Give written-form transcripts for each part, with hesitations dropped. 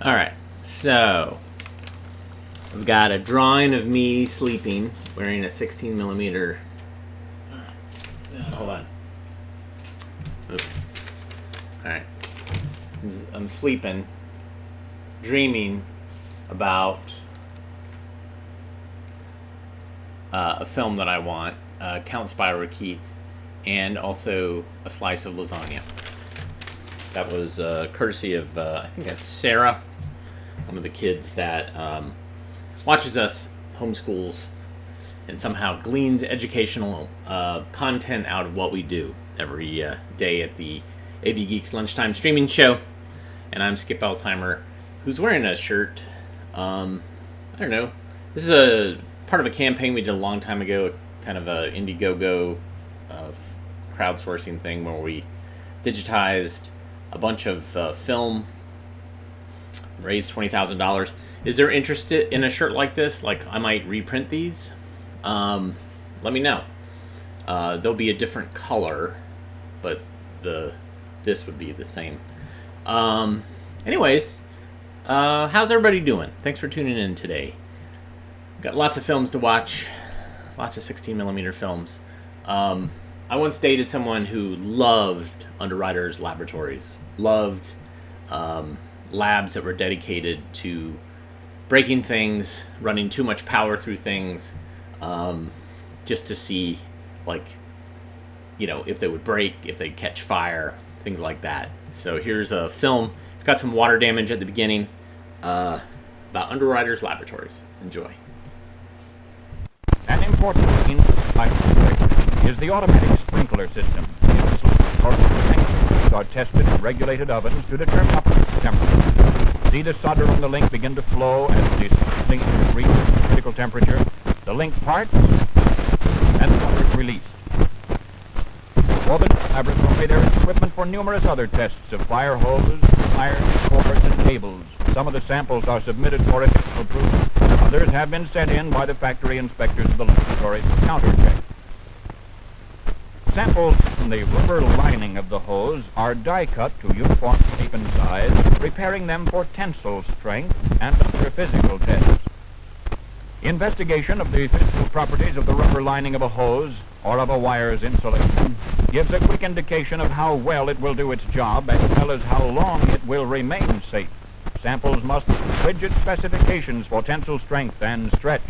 Alright, so I've got a drawing of me sleeping wearing a 16 millimeter. Hold on. Oops. Alright. I'm sleeping, dreaming about a film that I want, Count Spirocheete, and also a slice of lasagna. That was courtesy of, I think that's Sarah, one of the kids that watches us, homeschools, and somehow gleans educational content out of what we do every day at the AV Geeks Lunchtime streaming show. And I'm Skip Elsheimer, who's wearing a shirt. I don't know. This is a part of a campaign we did a long time ago, kind of a Indiegogo crowdsourcing thing where we digitized a bunch of film, raised $20,000. Is there interest in a shirt like this? Like, I might reprint these. Let me know. There'll be a different color, but this would be the same. Anyways, how's everybody doing? Thanks for tuning in today. Got lots of films to watch, lots of 16 millimeter films. I once dated someone who loved Underwriters Laboratories, loved labs that were dedicated to breaking things, running too much power through things, just to see, like, you know, if they would break, if they'd catch fire, things like that. So here's a film. It's got some water damage at the beginning, about Underwriters Laboratories. Enjoy. An important machine is the automatic sprinkler system. Tanks are tested in regulated ovens to determine operating temperature. See the solder on the link begin to flow as the link reaches critical temperature. The link parts and the water is released. For the laboratory, there is equipment for numerous other tests of fire hose, wires, cords, and cables. Some of the samples are submitted for approval. Others have been sent in by the factory inspectors of the laboratory for counter-check. Samples from the rubber lining of the hose are die-cut to uniform shape and size, preparing them for tensile strength and other physical tests. Investigation of the physical properties of the rubber lining of a hose or of a wire's insulation gives a quick indication of how well it will do its job as well as how long it will remain safe. Samples must meet rigid specifications for tensile strength and stretch.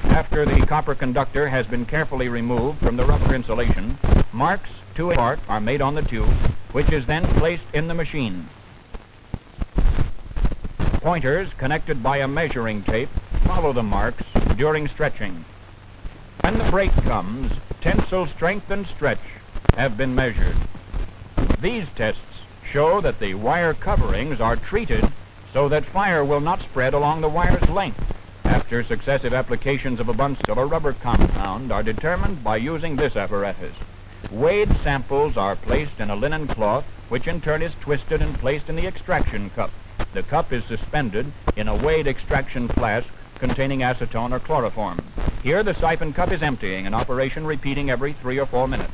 After the copper conductor has been carefully removed from the rubber insulation, marks to a part are made on the tube, which is then placed in the machine. Pointers connected by a measuring tape follow the marks during stretching. When the break comes, tensile strength and stretch have been measured. These tests show that the wire coverings are treated so that fire will not spread along the wire's length. After successive applications of a bunch of a rubber compound are determined by using this apparatus. Weighed samples are placed in a linen cloth, which in turn is twisted and placed in the extraction cup. The cup is suspended in a weighed extraction flask containing acetone or chloroform. Here the siphon cup is emptying, an operation repeating every 3 or 4 minutes.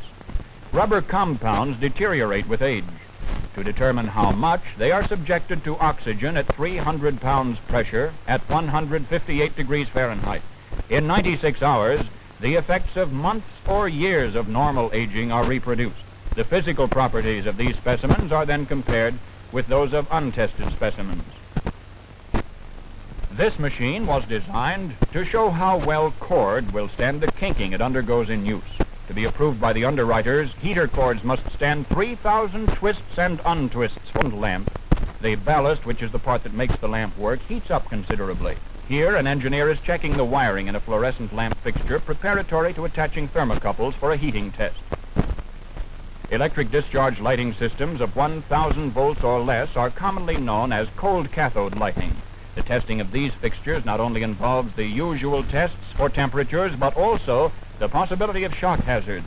Rubber compounds deteriorate with age. To determine how much, they are subjected to oxygen at 300 pounds pressure at 158 degrees Fahrenheit. In 96 hours, the effects of months or years of normal aging are reproduced. The physical properties of these specimens are then compared with those of untested specimens. This machine was designed to show how well cord will stand the kinking it undergoes in use. To be approved by the underwriters, heater cords must stand 3,000 twists and untwists for the lamp. The ballast, which is the part that makes the lamp work, heats up considerably. Here, an engineer is checking the wiring in a fluorescent lamp fixture preparatory to attaching thermocouples for a heating test. Electric discharge lighting systems of 1,000 volts or less are commonly known as cold cathode lighting. The testing of these fixtures not only involves the usual tests for temperatures, but also the possibility of shock hazards.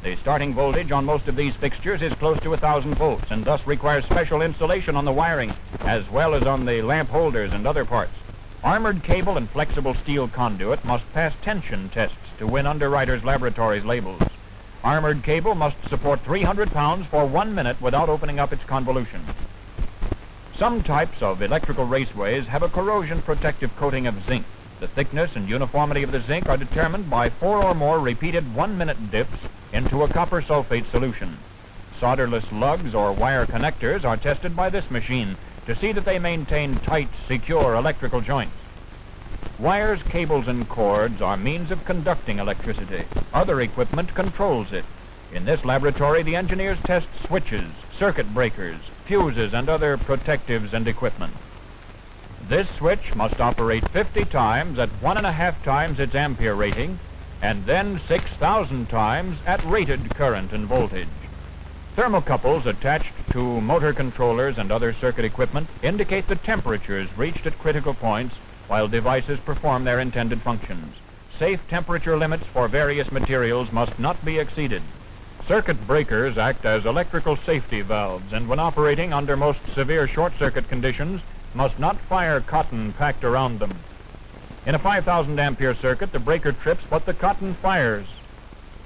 The starting voltage on most of these fixtures is close to 1,000 volts and thus requires special insulation on the wiring, as well as on the lamp holders and other parts. Armored cable and flexible steel conduit must pass tension tests to win Underwriters Laboratories labels. Armored cable must support 300 pounds for 1 minute without opening up its convolution. Some types of electrical raceways have a corrosion protective coating of zinc. The thickness and uniformity of the zinc are determined by 4 or more repeated 1-minute dips into a copper sulfate solution. Solderless lugs or wire connectors are tested by this machine to see that they maintain tight, secure electrical joints. Wires, cables, and cords are means of conducting electricity. Other equipment controls it. In this laboratory, the engineers test switches, circuit breakers, fuses, and other protectives and equipment. This switch must operate 50 times at 1.5 times its ampere rating, and then 6,000 times at rated current and voltage. Thermocouples attached to motor controllers and other circuit equipment indicate the temperatures reached at critical points while devices perform their intended functions. Safe temperature limits for various materials must not be exceeded. Circuit breakers act as electrical safety valves, and when operating under most severe short-circuit conditions, must not fire cotton packed around them. In a 5,000 ampere circuit, the breaker trips, but the cotton fires.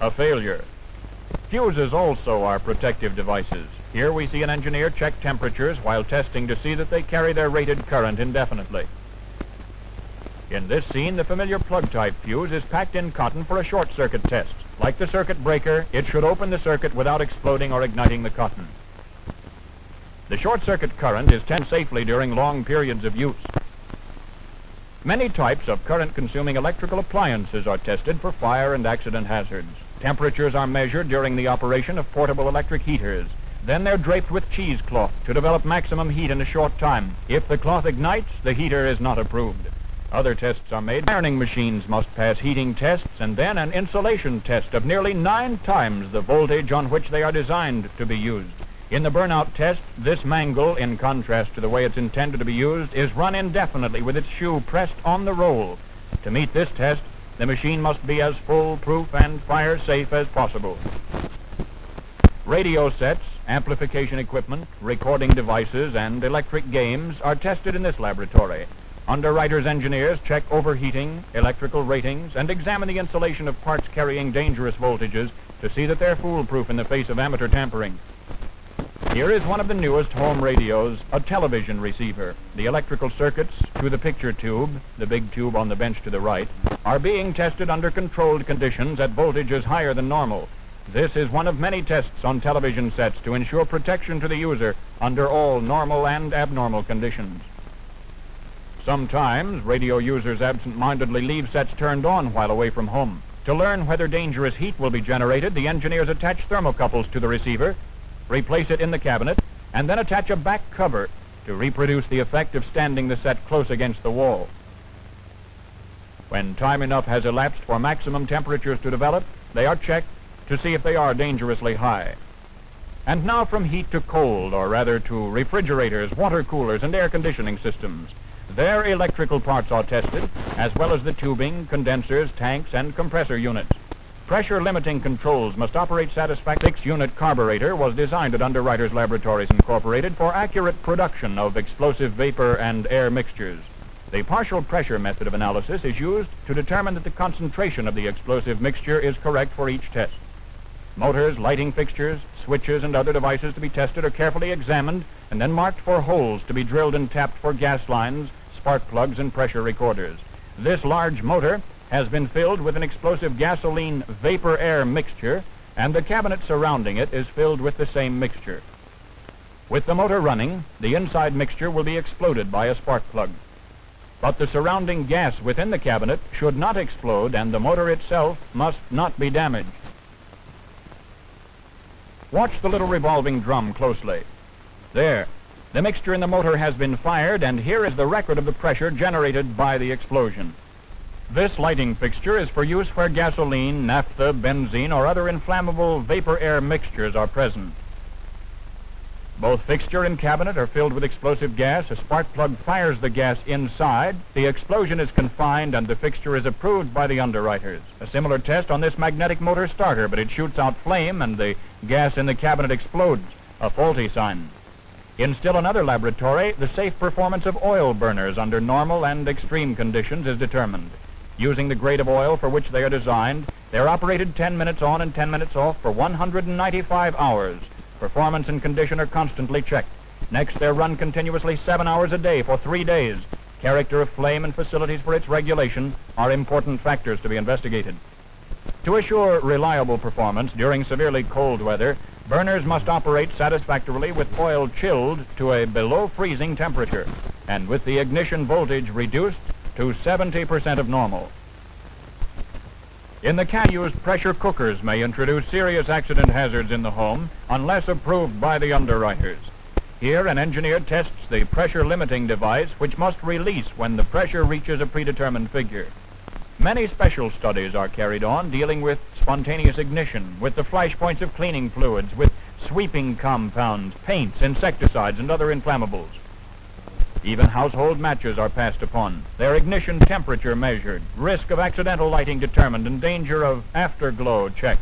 A failure. Fuses also are protective devices. Here we see an engineer check temperatures while testing to see that they carry their rated current indefinitely. In this scene, the familiar plug-type fuse is packed in cotton for a short-circuit test. Like the circuit breaker, it should open the circuit without exploding or igniting the cotton. The short-circuit current is tested safely during long periods of use. Many types of current-consuming electrical appliances are tested for fire and accident hazards. Temperatures are measured during the operation of portable electric heaters. Then they're draped with cheesecloth to develop maximum heat in a short time. If the cloth ignites, the heater is not approved. Other tests are made. Ironing machines must pass heating tests and then an insulation test of nearly 9 times the voltage on which they are designed to be used. In the burnout test, this mangle, in contrast to the way it's intended to be used, is run indefinitely with its shoe pressed on the roll. To meet this test, the machine must be as foolproof and fire-safe as possible. Radio sets, amplification equipment, recording devices, and electric games are tested in this laboratory. Underwriters engineers check overheating, electrical ratings, and examine the insulation of parts carrying dangerous voltages to see that they're foolproof in the face of amateur tampering. Here is one of the newest home radios, a television receiver. The electrical circuits to the picture tube, the big tube on the bench to the right, are being tested under controlled conditions at voltages higher than normal. This is one of many tests on television sets to ensure protection to the user under all normal and abnormal conditions. Sometimes radio users absent-mindedly leave sets turned on while away from home. To learn whether dangerous heat will be generated, the engineers attach thermocouples to the receiver, replace it in the cabinet, and then attach a back cover to reproduce the effect of standing the set close against the wall. When time enough has elapsed for maximum temperatures to develop, they are checked to see if they are dangerously high. And now from heat to cold, or rather to refrigerators, water coolers, and air conditioning systems. Their electrical parts are tested, as well as the tubing, condensers, tanks, and compressor units. Pressure limiting controls must operate satisfactorily. 6-unit carburetor was designed at Underwriters Laboratories Incorporated for accurate production of explosive vapor and air mixtures. The partial pressure method of analysis is used to determine that the concentration of the explosive mixture is correct for each test. Motors, lighting fixtures, switches, and other devices to be tested are carefully examined and then marked for holes to be drilled and tapped for gas lines, spark plugs, and pressure recorders. This large motor has been filled with an explosive gasoline vapor-air mixture, and the cabinet surrounding it is filled with the same mixture. With the motor running, the inside mixture will be exploded by a spark plug. But the surrounding gas within the cabinet should not explode, and the motor itself must not be damaged. Watch the little revolving drum closely. There. The mixture in the motor has been fired, and here is the record of the pressure generated by the explosion. This lighting fixture is for use where gasoline, naphtha, benzene, or other inflammable vapor-air mixtures are present. Both fixture and cabinet are filled with explosive gas. A spark plug fires the gas inside. The explosion is confined, and the fixture is approved by the underwriters. A similar test on this magnetic motor starter, but it shoots out flame, and the gas in the cabinet explodes, a faulty sign. In still another laboratory, the safe performance of oil burners under normal and extreme conditions is determined. Using the grade of oil for which they are designed, they are operated 10 minutes on and 10 minutes off for 195 hours. Performance and condition are constantly checked. Next, they're run continuously 7 hours a day for 3 days. Character of flame and facilities for its regulation are important factors to be investigated. To assure reliable performance during severely cold weather, burners must operate satisfactorily with oil chilled to a below freezing temperature and with the ignition voltage reduced to 70% of normal. In the can used, pressure cookers may introduce serious accident hazards in the home unless approved by the underwriters. Here, an engineer tests the pressure limiting device, which must release when the pressure reaches a predetermined figure. Many special studies are carried on dealing with spontaneous ignition, with the flash points of cleaning fluids, with sweeping compounds, paints, insecticides, and other inflammables. Even household matches are passed upon, their ignition temperature measured, risk of accidental lighting determined, and danger of afterglow checked.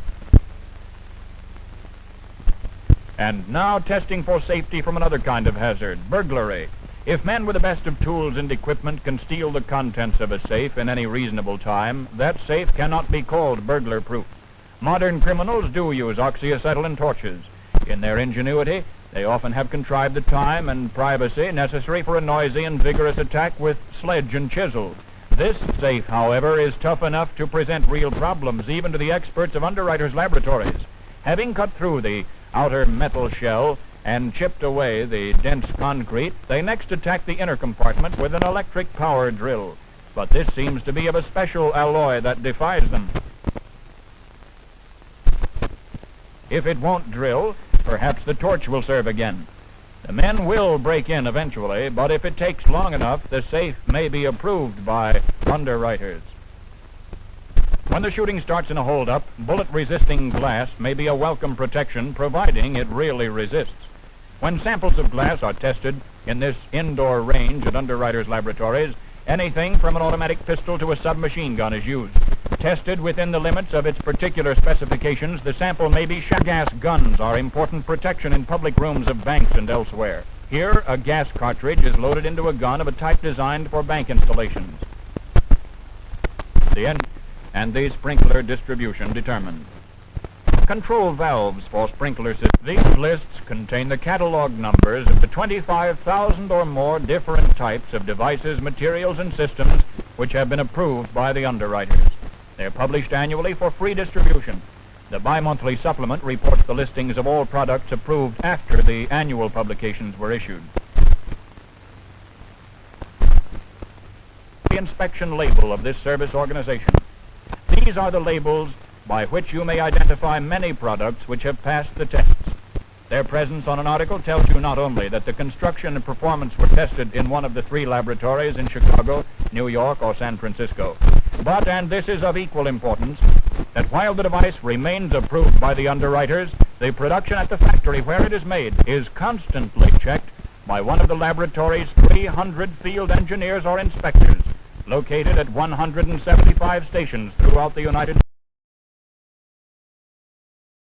And now testing for safety from another kind of hazard, burglary. If men with the best of tools and equipment can steal the contents of a safe in any reasonable time, that safe cannot be called burglar-proof. Modern criminals do use oxyacetylene torches. In their ingenuity, they often have contrived the time and privacy necessary for a noisy and vigorous attack with sledge and chisel. This safe, however, is tough enough to present real problems even to the experts of underwriters' laboratories. Having cut through the outer metal shell and chipped away the dense concrete, they next attack the inner compartment with an electric power drill. But this seems to be of a special alloy that defies them. If it won't drill, perhaps the torch will serve again. The men will break in eventually, but if it takes long enough, the safe may be approved by underwriters. When the shooting starts in a holdup, bullet-resisting glass may be a welcome protection, providing it really resists. When samples of glass are tested in this indoor range at underwriters' laboratories, anything from an automatic pistol to a submachine gun is used. Tested within the limits of its particular specifications, the sample may be shot. Gas guns are important protection in public rooms of banks and elsewhere. Here, a gas cartridge is loaded into a gun of a type designed for bank installations. And the sprinkler distribution determined. Control valves for sprinkler systems. These lists contain the catalog numbers of the 25,000 or more different types of devices, materials, and systems which have been approved by the underwriters. They're published annually for free distribution. The bi-monthly supplement reports the listings of all products approved after the annual publications were issued. The inspection label of this service organization. These are the labels by which you may identify many products which have passed the tests. Their presence on an article tells you not only that the construction and performance were tested in one of the 3 laboratories in Chicago, New York, or San Francisco, but, and this is of equal importance, that while the device remains approved by the underwriters, the production at the factory where it is made is constantly checked by one of the laboratory's 300 field engineers or inspectors, located at 175 stations throughout the United States.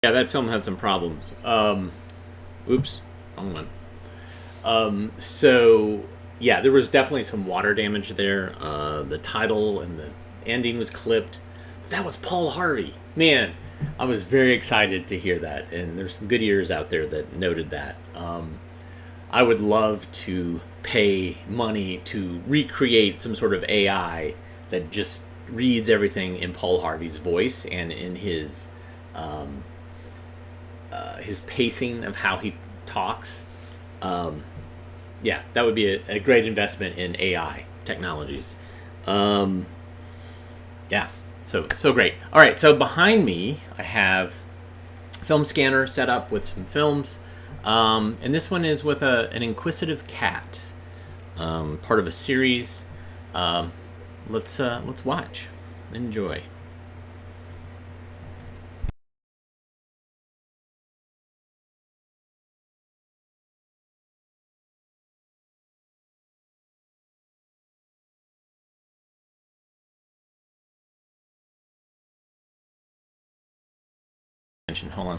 Yeah, that film had some problems. Oops, wrong one. So, yeah, there was definitely some water damage there. The title and the ending was clipped. But that was Paul Harvey. Man, I was very excited to hear that. And there's some good ears out there that noted that. I would love to pay money to recreate some sort of AI that just reads everything in Paul Harvey's voice and in his pacing of how he talks. Yeah, that would be a great investment in AI technologies. Yeah, so great. All right, so behind me I have a film scanner set up with some films, and this one is with an inquisitive cat, part of a series. Let's watch, enjoy. Hold on.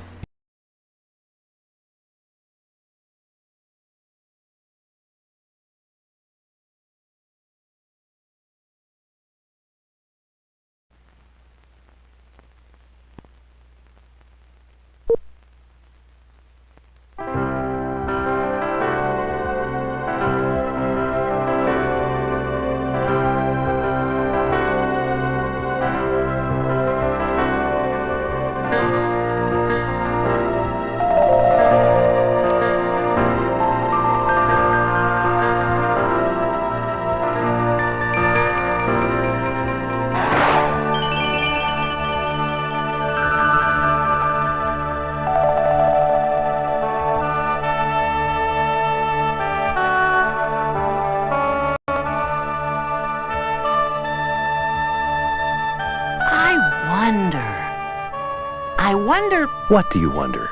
wonder... What do you wonder?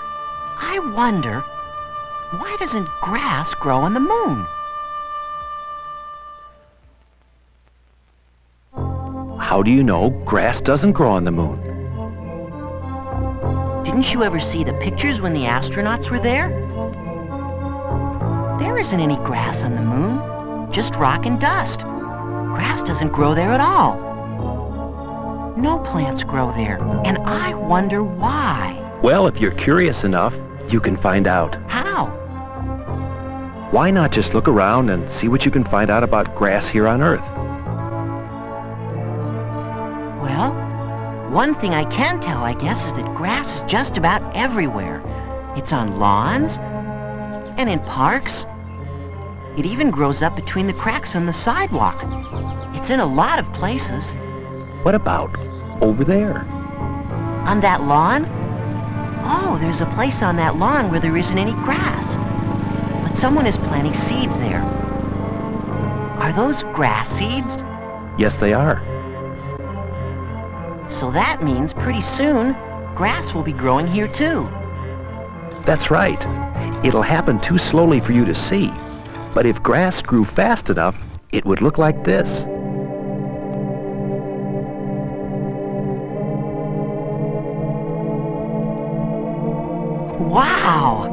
I wonder, why doesn't grass grow on the moon? How do you know grass doesn't grow on the moon? Didn't you ever see the pictures when the astronauts were there? There isn't any grass on the moon, just rock and dust. Grass doesn't grow there at all. No plants grow there, and I wonder why. Well, if you're curious enough, you can find out. How? Why not just look around and see what you can find out about grass here on Earth? Well, one thing I can tell, I guess, is that grass is just about everywhere. It's on lawns and in parks. It even grows up between the cracks on the sidewalk. It's in a lot of places. What about over there? On that lawn? Oh, there's a place on that lawn where there isn't any grass. But someone is planting seeds there. Are those grass seeds? Yes, they are. So that means pretty soon, grass will be growing here too. That's right. It'll happen too slowly for you to see. But if grass grew fast enough, it would look like this. Wow!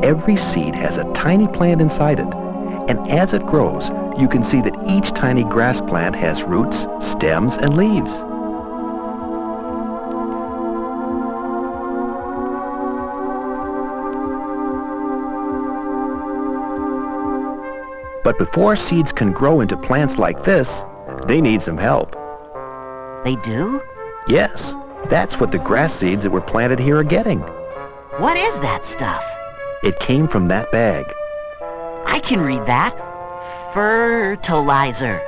Every seed has a tiny plant inside it. And as it grows, you can see that each tiny grass plant has roots, stems, and leaves. But before seeds can grow into plants like this, they need some help. They do? Yes, that's what the grass seeds that were planted here are getting. What is that stuff? It came from that bag. I can read that. Fertilizer.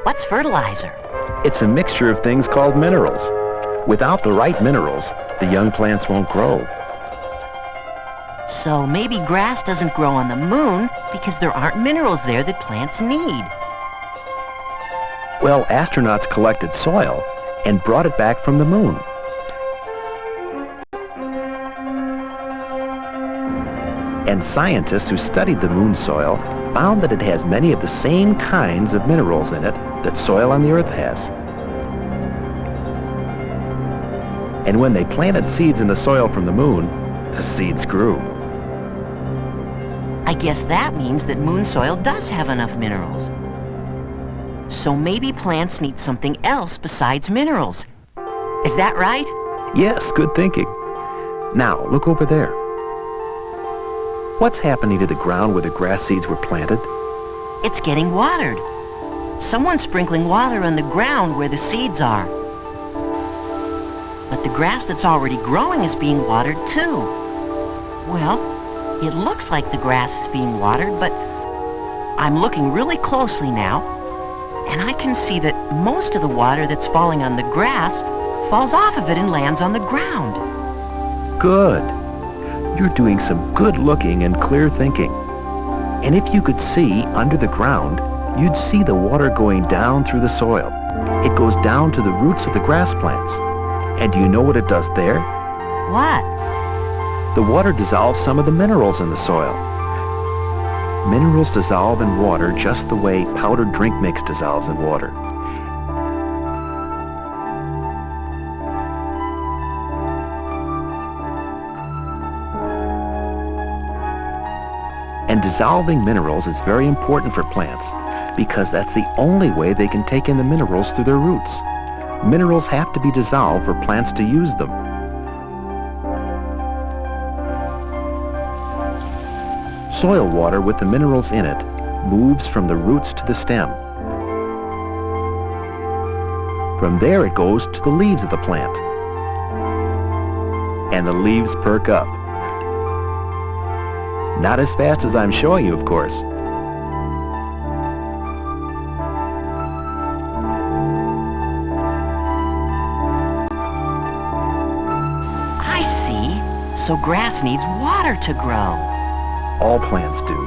What's fertilizer? It's a mixture of things called minerals. Without the right minerals, the young plants won't grow. So maybe grass doesn't grow on the moon because there aren't minerals there that plants need. Well, astronauts collected soil and brought it back from the moon. And scientists who studied the moon soil found that it has many of the same kinds of minerals in it that soil on the Earth has. And when they planted seeds in the soil from the moon, the seeds grew. I guess that means that moon soil does have enough minerals. So maybe plants need something else besides minerals. Is that right? Yes, good thinking. Now, look over there. What's happening to the ground where the grass seeds were planted? It's getting watered. Someone's sprinkling water on the ground where the seeds are. But the grass that's already growing is being watered too. Well, it looks like the grass is being watered, but I'm looking really closely now, and I can see that most of the water that's falling on the grass falls off of it and lands on the ground. Good. You're doing some good looking and clear thinking. And if you could see under the ground, you'd see the water going down through the soil. It goes down to the roots of the grass plants. And do you know what it does there? What? The water dissolves some of the minerals in the soil. Minerals dissolve in water just the way powdered drink mix dissolves in water. And dissolving minerals is very important for plants because that's the only way they can take in the minerals through their roots. Minerals have to be dissolved for plants to use them. Soil water with the minerals in it moves from the roots to the stem. From there it goes to the leaves of the plant. And the leaves perk up. Not as fast as I'm showing you, of course. I see. So grass needs water to grow. All plants do.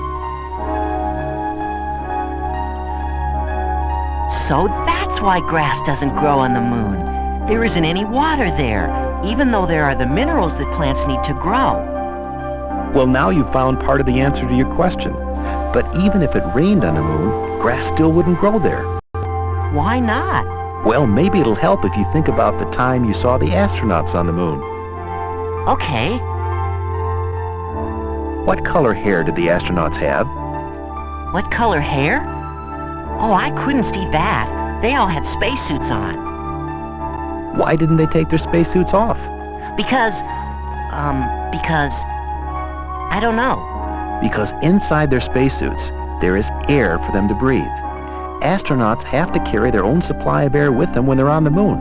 So that's why grass doesn't grow on the moon. There isn't any water there, even though there are the minerals that plants need to grow. Well, now you've found part of the answer to your question. But even if it rained on the moon, grass still wouldn't grow there. Why not? Well, maybe it'll help if you think about the time you saw the astronauts on the moon. Okay. What color hair did the astronauts have? What color hair? Oh, I couldn't see that. They all had spacesuits on. Why didn't they take their spacesuits off? Because I don't know. Because inside their spacesuits, there is air for them to breathe. Astronauts have to carry their own supply of air with them when they're on the moon.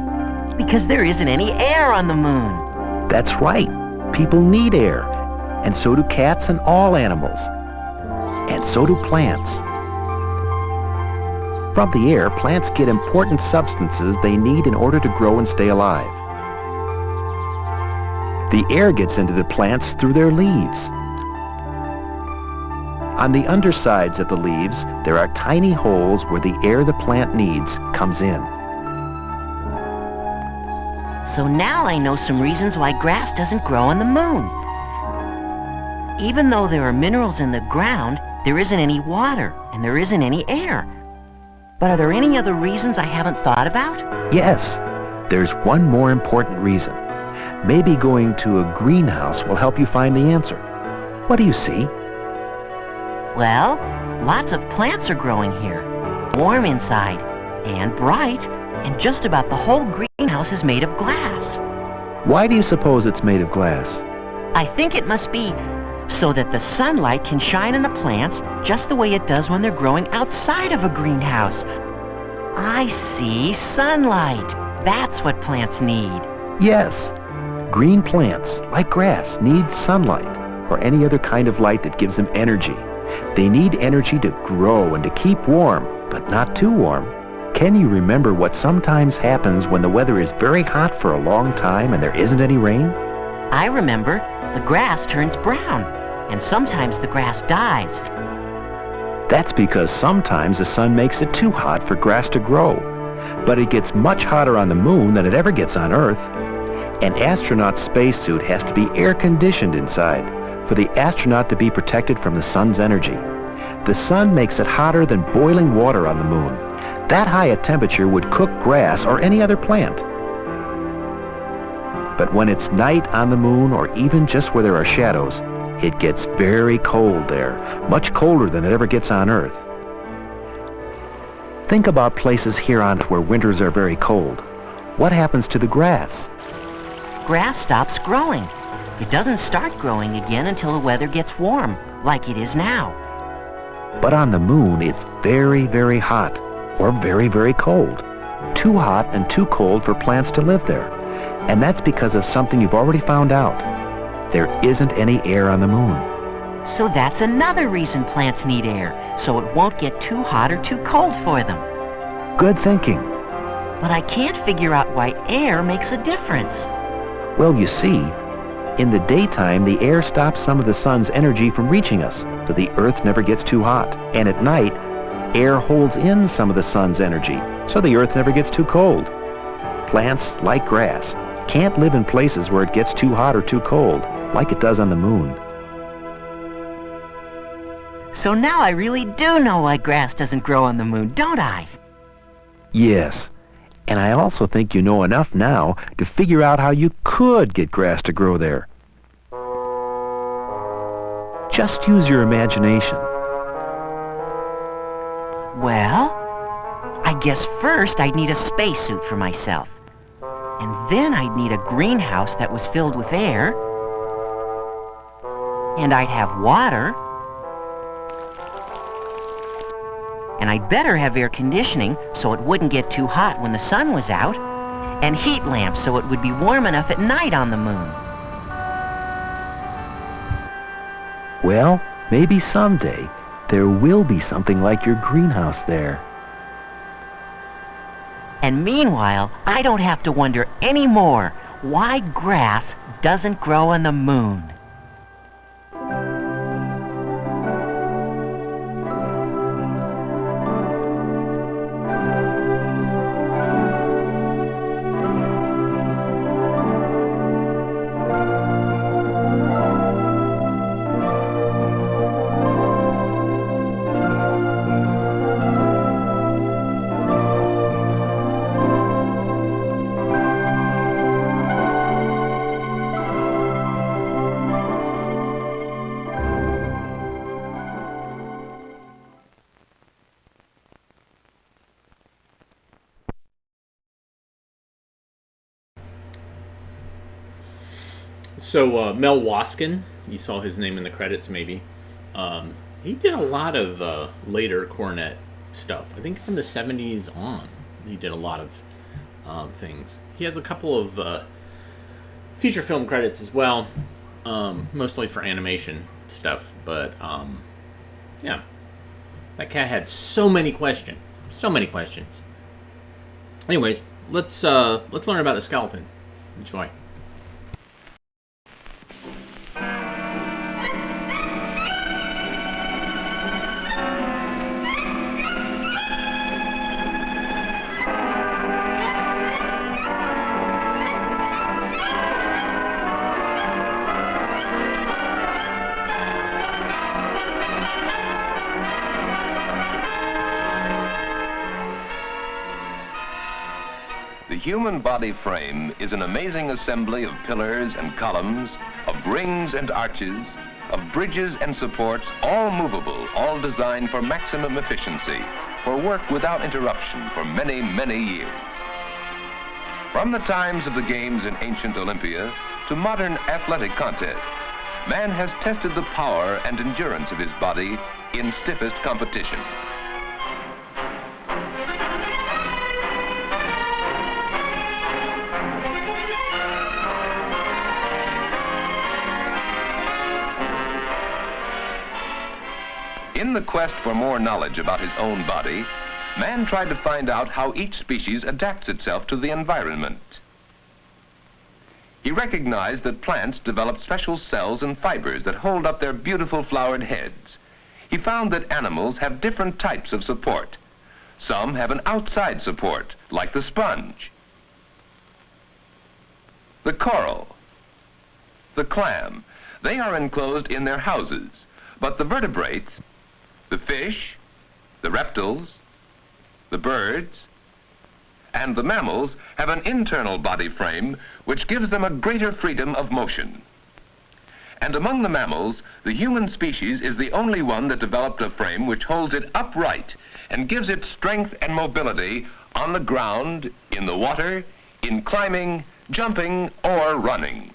Because there isn't any air on the moon. That's right. People need air. And so do cats and all animals. And so do plants. From the air, plants get important substances they need in order to grow and stay alive. The air gets into the plants through their leaves. On the undersides of the leaves, there are tiny holes where the air the plant needs comes in. So now I know some reasons why grass doesn't grow on the moon. Even though there are minerals in the ground, there isn't any water and there isn't any air. But are there any other reasons I haven't thought about? Yes, there's one more important reason. Maybe going to a greenhouse will help you find the answer. What do you see? Well, lots of plants are growing here. Warm inside and bright, and just about the whole greenhouse is made of glass. Why do you suppose it's made of glass? I think it must be so that the sunlight can shine on the plants just the way it does when they're growing outside of a greenhouse. I see, sunlight. That's what plants need. Yes. Green plants, like grass, need sunlight or any other kind of light that gives them energy. They need energy to grow and to keep warm, but not too warm. Can you remember what sometimes happens when the weather is very hot for a long time and there isn't any rain? I remember. The grass turns brown, and sometimes the grass dies. That's because sometimes the sun makes it too hot for grass to grow. But it gets much hotter on the moon than it ever gets on Earth. An astronaut's spacesuit has to be air-conditioned inside for the astronaut to be protected from the sun's energy. The sun makes it hotter than boiling water on the moon. That high a temperature would cook grass or any other plant. But when it's night on the moon, or even just where there are shadows, it gets very cold there, much colder than it ever gets on Earth. Think about places here on Earth where winters are very cold. What happens to the grass? Grass stops growing. It doesn't start growing again until the weather gets warm, like it is now. But on the moon, it's very, very hot, or very, very cold. Too hot and too cold for plants to live there. And that's because of something you've already found out. There isn't any air on the moon. So that's another reason plants need air, so it won't get too hot or too cold for them. Good thinking. But I can't figure out why air makes a difference. Well, you see, in the daytime, the air stops some of the sun's energy from reaching us, so the Earth never gets too hot. And at night, air holds in some of the sun's energy, so the Earth never gets too cold. Plants, like grass, can't live in places where it gets too hot or too cold, like it does on the moon. So now I really do know why grass doesn't grow on the moon, don't I? Yes, and I also think you know enough now to figure out how you could get grass to grow there. Just use your imagination. Well, I guess first I'd need a spacesuit for myself. And then I'd need a greenhouse that was filled with air. And I'd have water. And I'd better have air conditioning so it wouldn't get too hot when the sun was out. And heat lamps so it would be warm enough at night on the moon. Well, maybe someday there will be something like your greenhouse there. And meanwhile, I don't have to wonder anymore why grass doesn't grow on the moon. So Mel Waskin, you saw his name in the credits, maybe. He did a lot of later cornet stuff. I think from the '70s on, he did a lot of things. He has a couple of feature film credits as well, mostly for animation stuff. But yeah, that cat had so many questions. So many questions. Anyways, let's learn about the skeleton. Enjoy. The human body frame is an amazing assembly of pillars and columns, of rings and arches, of bridges and supports, all movable, all designed for maximum efficiency, for work without interruption for many, many years. From the times of the games in ancient Olympia to modern athletic contests, man has tested the power and endurance of his body in stiffest competition. In the quest for more knowledge about his own body, man tried to find out how each species adapts itself to the environment. He recognized that plants develop special cells and fibers that hold up their beautiful flowered heads. He found that animals have different types of support. Some have an outside support, like the sponge, the coral, the clam. They are enclosed in their houses, but the vertebrates, the fish, the reptiles, the birds, and the mammals have an internal body frame which gives them a greater freedom of motion. And among the mammals, the human species is the only one that developed a frame which holds it upright and gives it strength and mobility on the ground, in the water, in climbing, jumping, or running.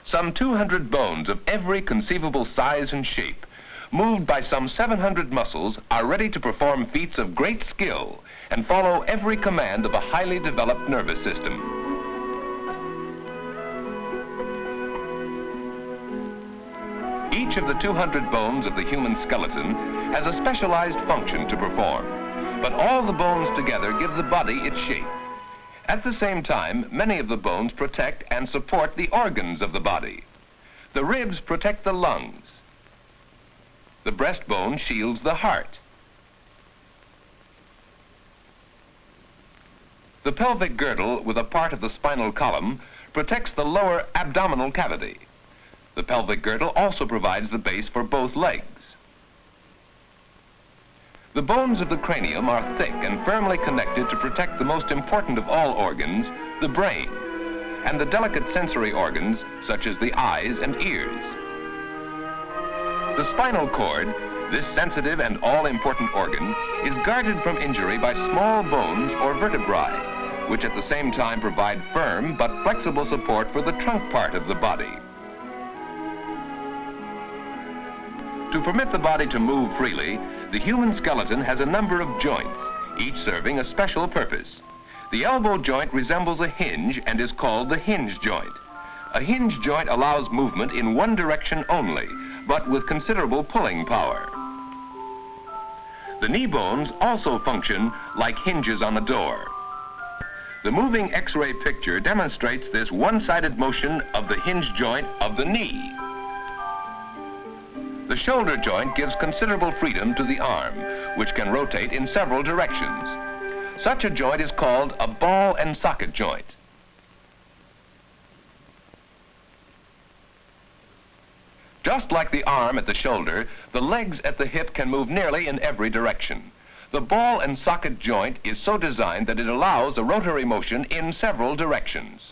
Some 200 bones of every conceivable size and shape, moved by some 700 muscles, are ready to perform feats of great skill and follow every command of a highly developed nervous system. Each of the 200 bones of the human skeleton has a specialized function to perform, but all the bones together give the body its shape. At the same time, many of the bones protect and support the organs of the body. The ribs protect the lungs. The breastbone shields the heart. The pelvic girdle, with a part of the spinal column, protects the lower abdominal cavity. The pelvic girdle also provides the base for both legs. The bones of the cranium are thick and firmly connected to protect the most important of all organs, the brain, and the delicate sensory organs, such as the eyes and ears. The spinal cord, this sensitive and all-important organ, is guarded from injury by small bones or vertebrae, which at the same time provide firm but flexible support for the trunk part of the body. To permit the body to move freely, the human skeleton has a number of joints, each serving a special purpose. The elbow joint resembles a hinge and is called the hinge joint. A hinge joint allows movement in one direction only, but with considerable pulling power. The knee bones also function like hinges on a door. The moving X-ray picture demonstrates this one-sided motion of the hinge joint of the knee. The shoulder joint gives considerable freedom to the arm, which can rotate in several directions. Such a joint is called a ball and socket joint. Just like the arm at the shoulder, the legs at the hip can move nearly in every direction. The ball and socket joint is so designed that it allows a rotary motion in several directions.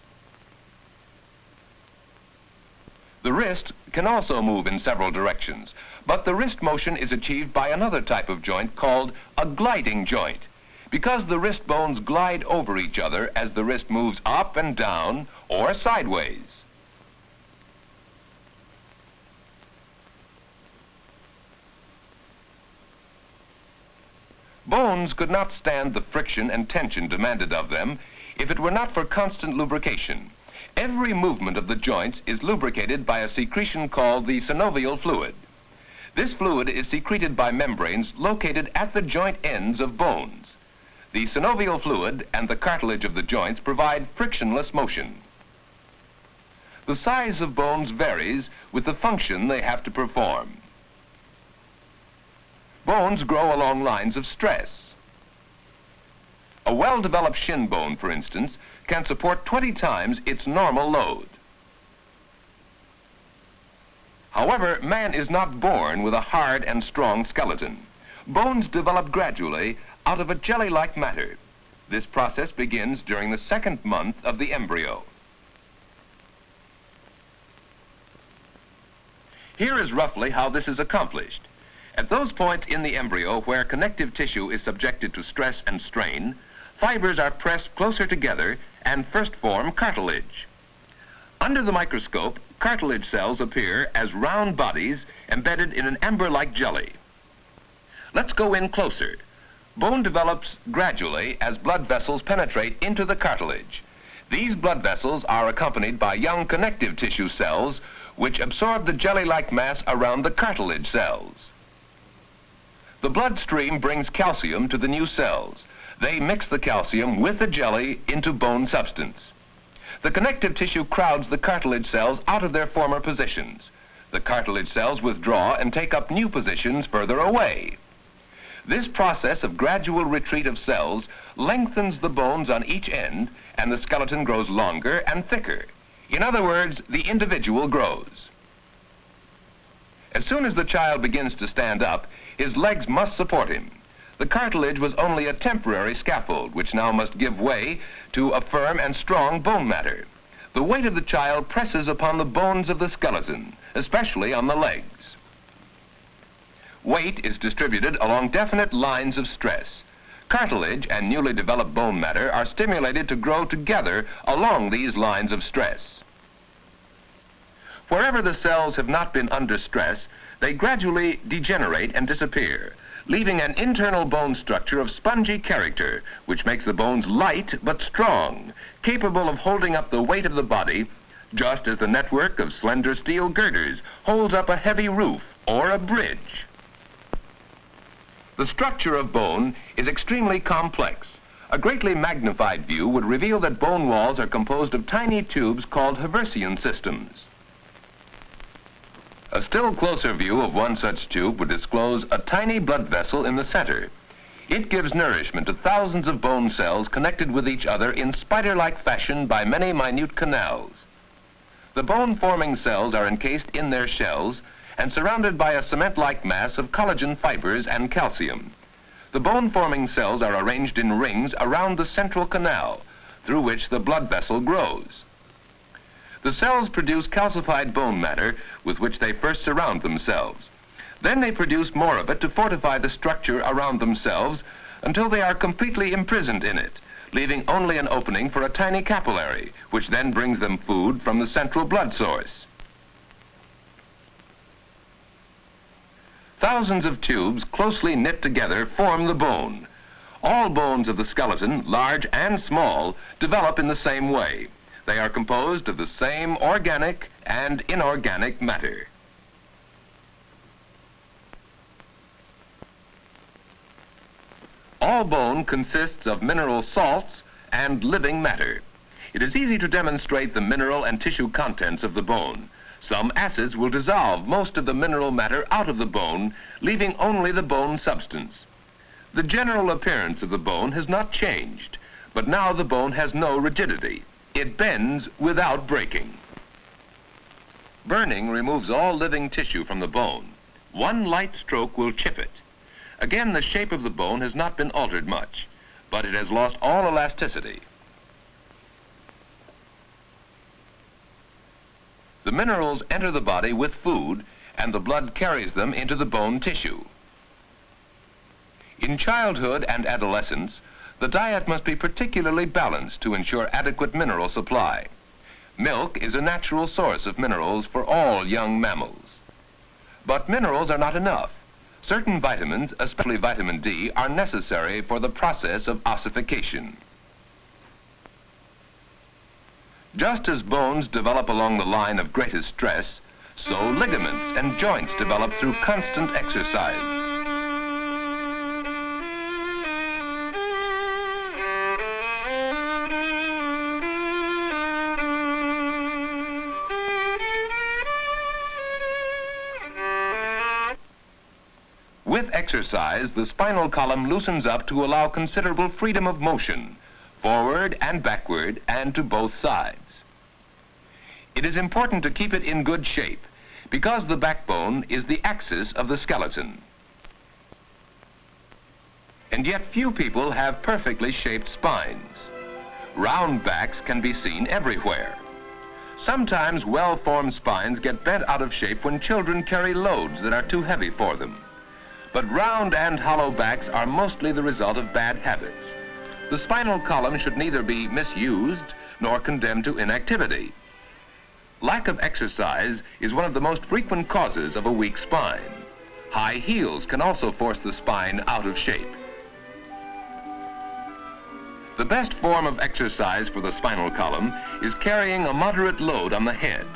The wrist can also move in several directions, but the wrist motion is achieved by another type of joint called a gliding joint, because the wrist bones glide over each other as the wrist moves up and down or sideways. Bones could not stand the friction and tension demanded of them if it were not for constant lubrication. Every movement of the joints is lubricated by a secretion called the synovial fluid. This fluid is secreted by membranes located at the joint ends of bones. The synovial fluid and the cartilage of the joints provide frictionless motion. The size of bones varies with the function they have to perform. Bones grow along lines of stress. A well-developed shin bone, for instance, can support 20 times its normal load. However, man is not born with a hard and strong skeleton. Bones develop gradually out of a jelly-like matter. This process begins during the second month of the embryo. Here is roughly how this is accomplished. At those points in the embryo where connective tissue is subjected to stress and strain, fibers are pressed closer together and first form cartilage. Under the microscope, cartilage cells appear as round bodies embedded in an amber-like jelly. Let's go in closer. Bone develops gradually as blood vessels penetrate into the cartilage. These blood vessels are accompanied by young connective tissue cells which absorb the jelly-like mass around the cartilage cells. The bloodstream brings calcium to the new cells. They mix the calcium with the jelly into bone substance. The connective tissue crowds the cartilage cells out of their former positions. The cartilage cells withdraw and take up new positions further away. This process of gradual retreat of cells lengthens the bones on each end, and the skeleton grows longer and thicker. In other words, the individual grows. As soon as the child begins to stand up, his legs must support him. The cartilage was only a temporary scaffold, which now must give way to a firm and strong bone matter. The weight of the child presses upon the bones of the skeleton, especially on the legs. Weight is distributed along definite lines of stress. Cartilage and newly developed bone matter are stimulated to grow together along these lines of stress. Wherever the cells have not been under stress, they gradually degenerate and disappear, leaving an internal bone structure of spongy character, which makes the bones light but strong, capable of holding up the weight of the body, just as the network of slender steel girders holds up a heavy roof or a bridge. The structure of bone is extremely complex. A greatly magnified view would reveal that bone walls are composed of tiny tubes called Haversian systems. A still closer view of one such tube would disclose a tiny blood vessel in the center. It gives nourishment to thousands of bone cells connected with each other in spider-like fashion by many minute canals. The bone-forming cells are encased in their shells and surrounded by a cement-like mass of collagen fibers and calcium. The bone-forming cells are arranged in rings around the central canal, through which the blood vessel grows. The cells produce calcified bone matter with which they first surround themselves. Then they produce more of it to fortify the structure around themselves until they are completely imprisoned in it, leaving only an opening for a tiny capillary, which then brings them food from the central blood source. Thousands of tubes closely knit together form the bone. All bones of the skeleton, large and small, develop in the same way. They are composed of the same organic and inorganic matter. All bone consists of mineral salts and living matter. It is easy to demonstrate the mineral and tissue contents of the bone. Some acids will dissolve most of the mineral matter out of the bone, leaving only the bone substance. The general appearance of the bone has not changed, but now the bone has no rigidity. It bends without breaking. Burning removes all living tissue from the bone. One light stroke will chip it. Again, the shape of the bone has not been altered much, but it has lost all elasticity. The minerals enter the body with food, and the blood carries them into the bone tissue. In childhood and adolescence, the diet must be particularly balanced to ensure adequate mineral supply. Milk is a natural source of minerals for all young mammals. But minerals are not enough. Certain vitamins, especially vitamin D, are necessary for the process of ossification. Just as bones develop along the line of greatest stress, so ligaments and joints develop through constant exercise. With exercise, the spinal column loosens up to allow considerable freedom of motion, forward and backward, and to both sides. It is important to keep it in good shape, because the backbone is the axis of the skeleton. And yet few people have perfectly shaped spines. Round backs can be seen everywhere. Sometimes well-formed spines get bent out of shape when children carry loads that are too heavy for them. But round and hollow backs are mostly the result of bad habits. The spinal column should neither be misused nor condemned to inactivity. Lack of exercise is one of the most frequent causes of a weak spine. High heels can also force the spine out of shape. The best form of exercise for the spinal column is carrying a moderate load on the head.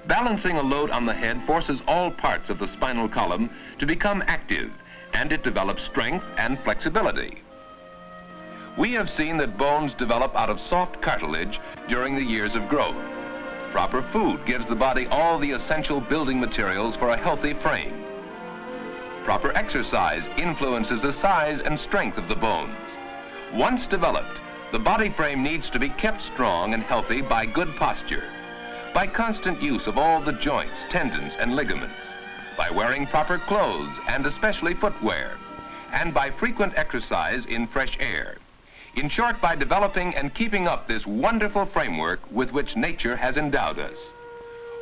Balancing a load on the head forces all parts of the spinal column to become active, and it develops strength and flexibility. We have seen that bones develop out of soft cartilage during the years of growth. Proper food gives the body all the essential building materials for a healthy frame. Proper exercise influences the size and strength of the bones. Once developed, the body frame needs to be kept strong and healthy by good posture, by constant use of all the joints, tendons, and ligaments, by wearing proper clothes, and especially footwear, and by frequent exercise in fresh air. In short, by developing and keeping up this wonderful framework with which nature has endowed us.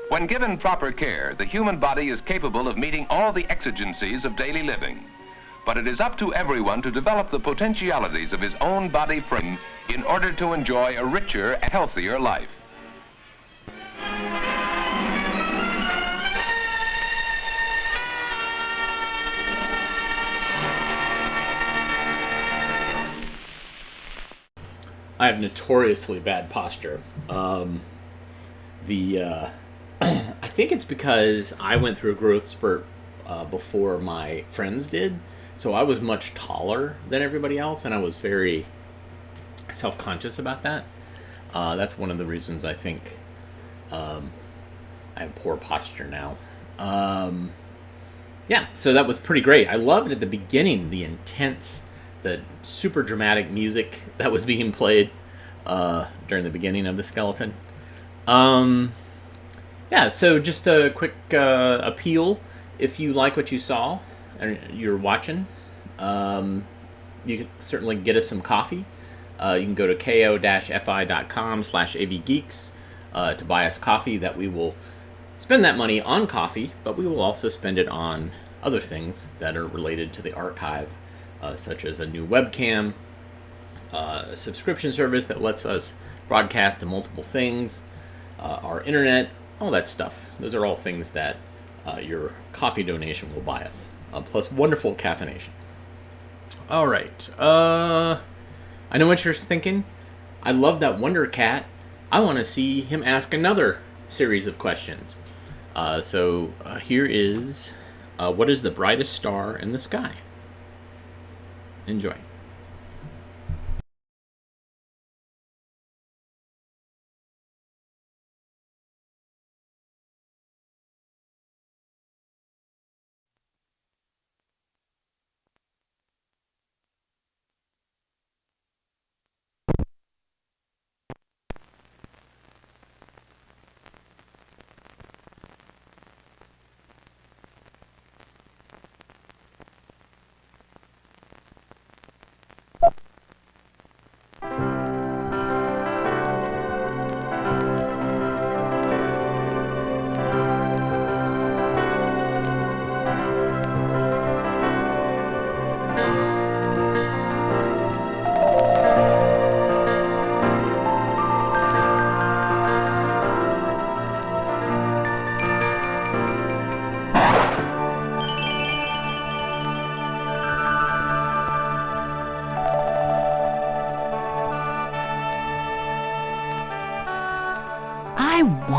When given proper care, the human body is capable of meeting all the exigencies of daily living. But it is up to everyone to develop the potentialities of his own body frame in order to enjoy a richer and healthier life. I have notoriously bad posture. I think it's because I went through a growth spurt before my friends did. So I was much taller than everybody else, and I was very self-conscious about that. That's one of the reasons I think I have poor posture now. Yeah, so that was pretty great. I loved at the beginning the intense, the super dramatic music that was being played during the beginning of the skeleton. Yeah, so just a quick appeal. If you like what you saw and you're watching, you can certainly get us some coffee. You can go to ko-fi.com/avgeeks to buy us coffee. That we will spend that money on coffee, but we will also spend it on other things that are related to the archive, such as a new webcam, a subscription service that lets us broadcast to multiple things, our internet, all that stuff. Those are all things that your coffee donation will buy us, plus wonderful caffeination. All right. I know what you're thinking. I love that Wonder Cat. I want to see him ask another series of questions. So here is, what is the brightest star in the sky? Enjoy.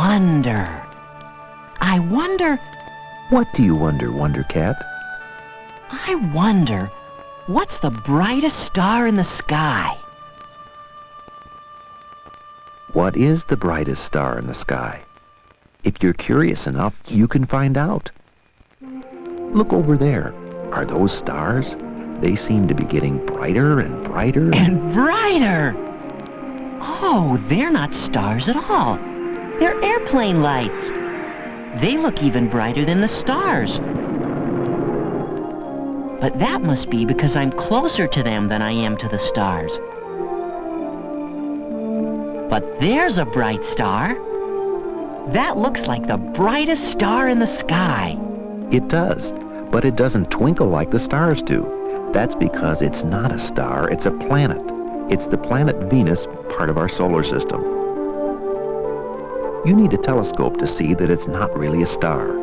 wonder. I wonder, What do you wonder, Wonder Cat? I wonder, what's the brightest star in the sky? What is the brightest star in the sky? If you're curious enough, you can find out. Look over there. Are those stars? They seem to be getting brighter and brighter. And brighter! Oh, they're not stars at all. They're airplane lights. They look even brighter than the stars. But that must be because I'm closer to them than I am to the stars. But there's a bright star. That looks like the brightest star in the sky. It does, but it doesn't twinkle like the stars do. That's because it's not a star, it's a planet. It's the planet Venus, part of our solar system. You need a telescope to see that it's not really a star.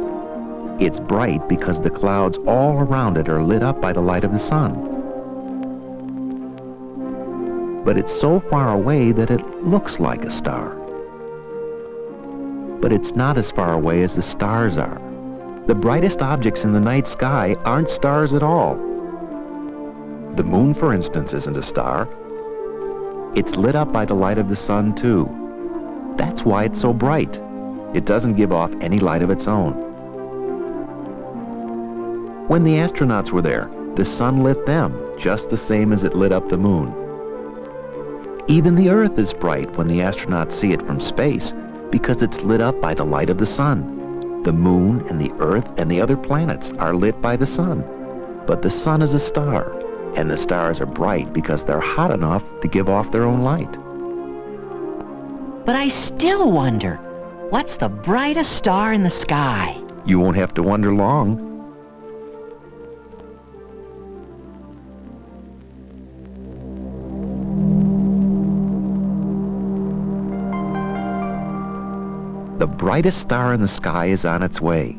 It's bright because the clouds all around it are lit up by the light of the sun. But it's so far away that it looks like a star. But it's not as far away as the stars are. The brightest objects in the night sky aren't stars at all. The moon, for instance, isn't a star. It's lit up by the light of the sun, too. That's why it's so bright. It doesn't give off any light of its own. When the astronauts were there, the sun lit them, just the same as it lit up the moon. Even the Earth is bright when the astronauts see it from space, because it's lit up by the light of the sun. The moon and the Earth and the other planets are lit by the sun. But the sun is a star, and the stars are bright because they're hot enough to give off their own light. But I still wonder, what's the brightest star in the sky? You won't have to wonder long. The brightest star in the sky is on its way.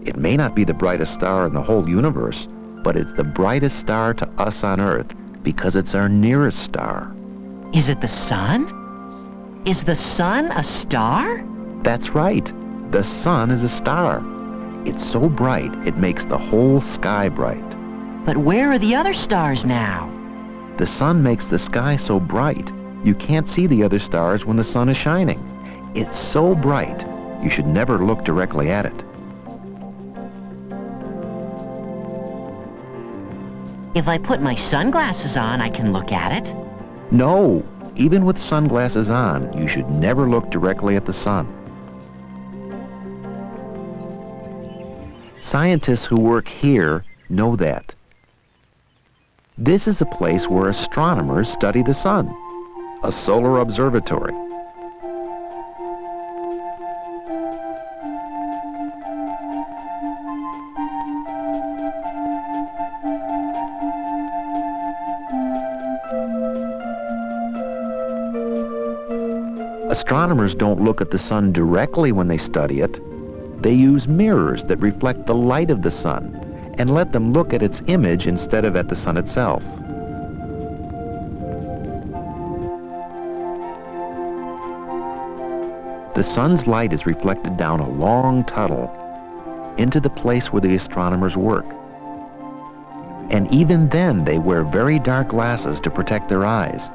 It may not be the brightest star in the whole universe, but it's the brightest star to us on Earth because it's our nearest star. Is it the sun? Is the sun a star? That's right. The sun is a star. It's so bright, it makes the whole sky bright. But where are the other stars now? The sun makes the sky so bright, you can't see the other stars when the sun is shining. It's so bright, you should never look directly at it. If I put my sunglasses on, I can look at it. No, even with sunglasses on, you should never look directly at the sun. Scientists who work here know that. This is a place where astronomers study the sun, a solar observatory. Astronomers don't look at the sun directly when they study it. They use mirrors that reflect the light of the sun and let them look at its image instead of at the sun itself. The sun's light is reflected down a long tunnel into the place where the astronomers work. And even then, they wear very dark glasses to protect their eyes,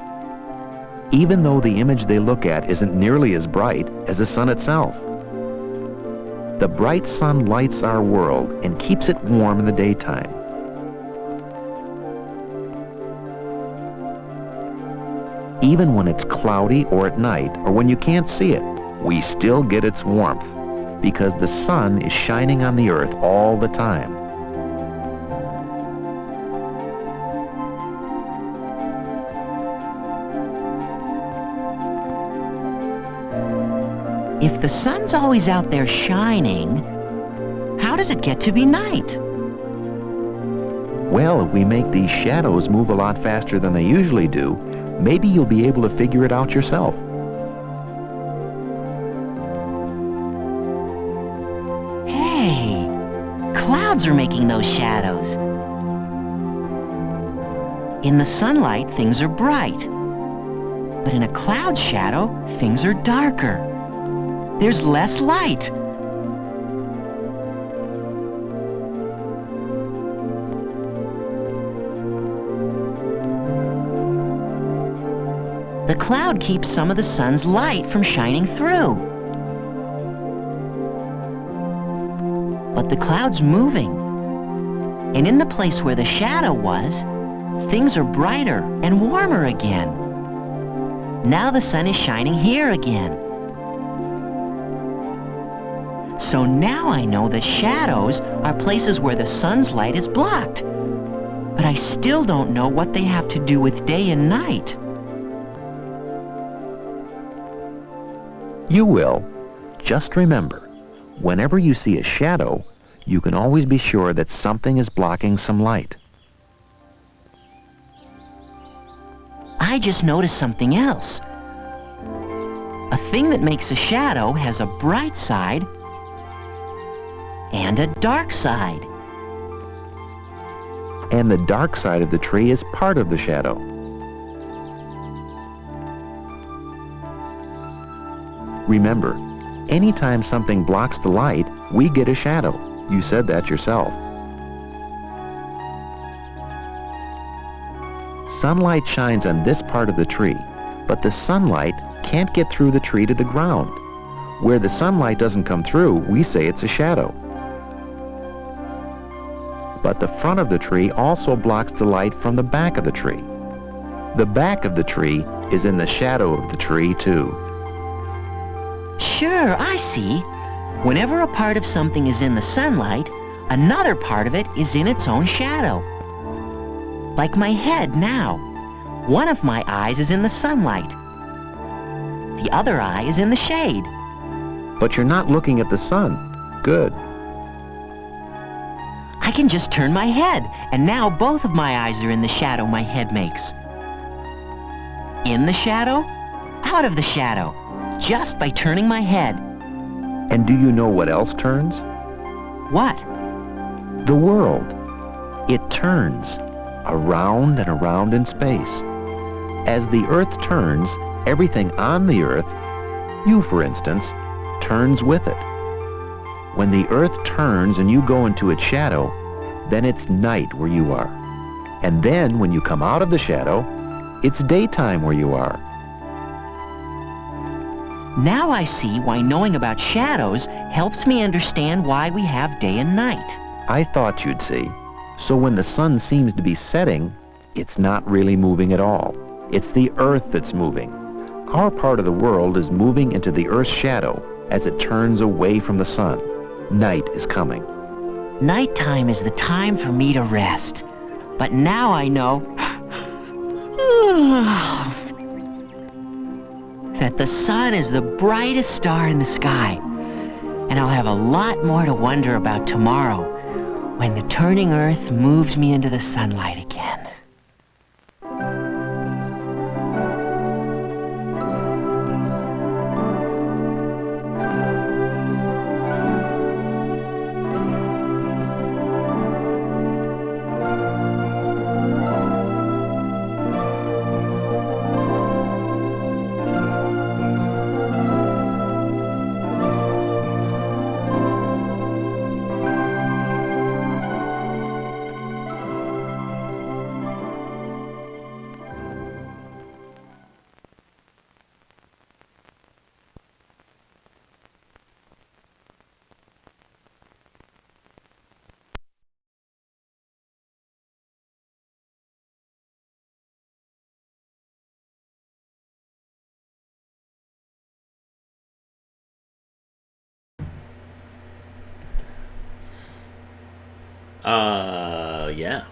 even though the image they look at isn't nearly as bright as the sun itself. The bright sun lights our world and keeps it warm in the daytime. Even when it's cloudy or at night, or when you can't see it, we still get its warmth, because the sun is shining on the earth all the time. If the sun's always out there shining, how does it get to be night? Well, if we make these shadows move a lot faster than they usually do, maybe you'll be able to figure it out yourself. Hey, clouds are making those shadows. In the sunlight, things are bright. But in a cloud shadow, things are darker. There's less light. The cloud keeps some of the sun's light from shining through. But the cloud's moving. And in the place where the shadow was, things are brighter and warmer again. Now the sun is shining here again. So now I know that shadows are places where the sun's light is blocked. But I still don't know what they have to do with day and night. You will. Just remember, whenever you see a shadow, you can always be sure that something is blocking some light. I just noticed something else. A thing that makes a shadow has a bright side and a dark side. And the dark side of the tree is part of the shadow. Remember, anytime something blocks the light, we get a shadow. You said that yourself. Sunlight shines on this part of the tree, but the sunlight can't get through the tree to the ground. Where the sunlight doesn't come through, we say it's a shadow. But the front of the tree also blocks the light from the back of the tree. The back of the tree is in the shadow of the tree, too. Sure, I see. Whenever a part of something is in the sunlight, another part of it is in its own shadow. Like my head now. One of my eyes is in the sunlight. The other eye is in the shade. But you're not looking at the sun. Good. I can just turn my head, and now both of my eyes are in the shadow my head makes. In the shadow, out of the shadow, just by turning my head. And do you know what else turns? What? The world. It turns around and around in space. As the Earth turns, everything on the Earth, you for instance, turns with it. When the Earth turns and you go into its shadow, then it's night where you are. And then when you come out of the shadow, it's daytime where you are. Now I see why knowing about shadows helps me understand why we have day and night. I thought you'd see. So when the sun seems to be setting, it's not really moving at all. It's the Earth that's moving. Our part of the world is moving into the Earth's shadow as it turns away from the sun. Night is coming. Nighttime is the time for me to rest. But now I know that the sun is the brightest star in the sky. And I'll have a lot more to wonder about tomorrow when the turning Earth moves me into the sunlight again. Yeah.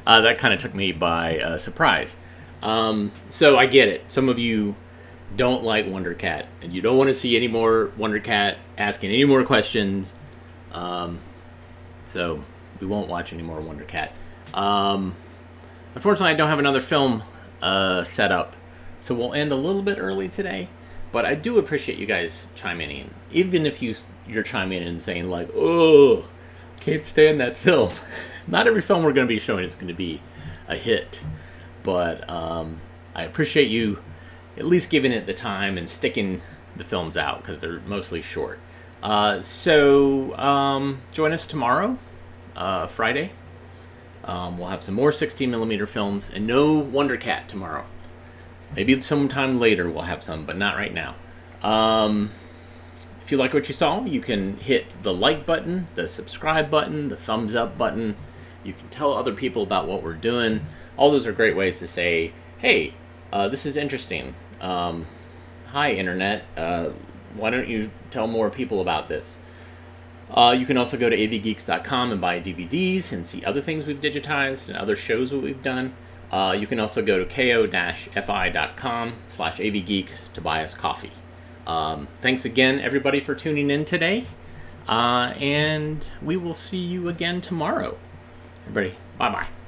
That kind of took me by surprise. So I get it. Some of you don't like Wonder Cat, and you don't want to see any more Wonder Cat asking any more questions. So we won't watch any more Wonder Cat. Unfortunately, I don't have another film set up, so we'll end a little bit early today. But I do appreciate you guys chiming in, even if you're chiming in and saying like, "Oh, can't stand that film." Not every film we're going to be showing is going to be a hit, but I appreciate you at least giving it the time and sticking the films out because they're mostly short. So join us tomorrow, Friday. We'll have some more 16mm films and no Wonder Cat tomorrow. Maybe sometime later we'll have some, but not right now. If you like what you saw, you can hit the like button, the subscribe button, the thumbs up button. You can tell other people about what we're doing. All those are great ways to say, hey, this is interesting. Hi, Internet. Why don't you tell more people about this? You can also go to avgeeks.com and buy DVDs and see other things we've digitized and other shows that we've done. You can also go to ko-fi.com/avgeeks to buy us coffee. Thanks again, everybody, for tuning in today. And we will see you again tomorrow. Everybody, bye-bye.